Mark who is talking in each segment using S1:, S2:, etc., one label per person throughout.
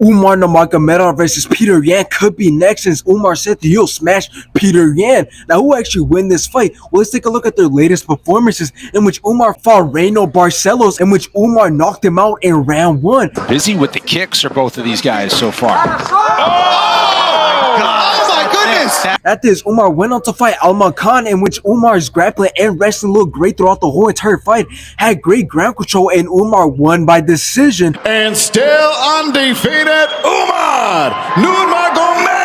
S1: Umar Nurmagomedov versus Petr Yan could be next, since Umar said that he'll smash Petr Yan. Now, who actually win this fight? Well, let's take a look at their latest performances, in which Umar fought Reino Barcelos, in which Umar knocked him out in round 1.
S2: Busy with the kicks are both of these guys so far.
S1: After this, Umar went on to fight Alman Khan, in which Umar's grappling and wrestling looked great throughout the whole entire fight, had great ground control, and Umar won by decision.
S3: And still undefeated, Umar Nurmagomedov!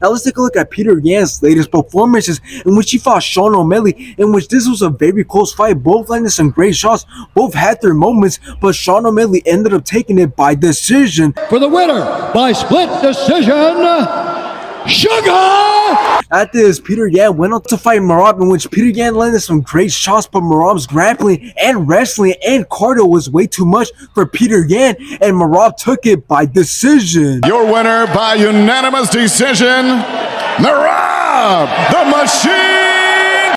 S1: Now let's take a look at Petr Yan's latest performances, in which he fought Sean O'Malley, in which this was a very close fight. Both landed some great shots, both had their moments, but Sean O'Malley ended up taking it by decision.
S4: For the winner by split decision, Sugar!
S1: After this, Petr Yan went on to fight Merab, in which Petr Yan landed some great shots, but Merab's grappling and wrestling and cardio was way too much for Petr Yan, and Merab took it by decision.
S3: Your winner by unanimous decision, Merab, the Machine!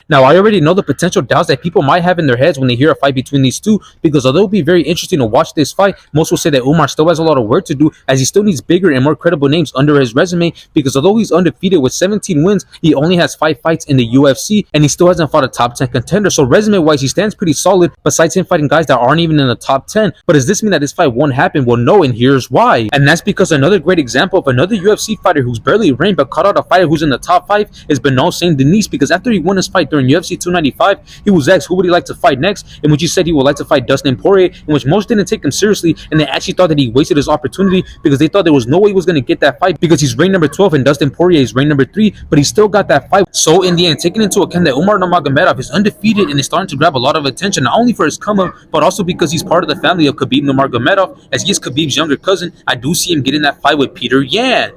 S5: Now, I already know the potential doubts that people might have in their heads when they hear a fight between these two, because although it'll be very interesting to watch this fight, most will say that Umar still has a lot of work to do, as he still needs bigger and more credible names under his resume, because although he's undefeated with 17 wins, he only has 5 fights in the UFC, and he still hasn't fought a top 10 contender. So resume-wise, he stands pretty solid, besides him fighting guys that aren't even in the top 10. But does this mean that this fight won't happen? Well, no, and here's why. And that's because another great example of another UFC fighter who's barely reigned but caught out a fighter who's in the top 5 is Benoit Saint Denis, because after he won his fight during UFC 295, he was asked who would he like to fight next, in which he said he would like to fight Dustin Poirier, in which most didn't take him seriously, and they actually thought that he wasted his opportunity, because they thought there was no way he was going to get that fight, because he's ranked number 12 and Dustin Poirier is ranked number 3, but he still got that fight. So in the end, taking into account that Umar Nurmagomedov is undefeated and is starting to grab a lot of attention, not only for his come up, but also because he's part of the family of Khabib Nurmagomedov, as he is Khabib's younger cousin, I do see him getting that fight with Petr Yan.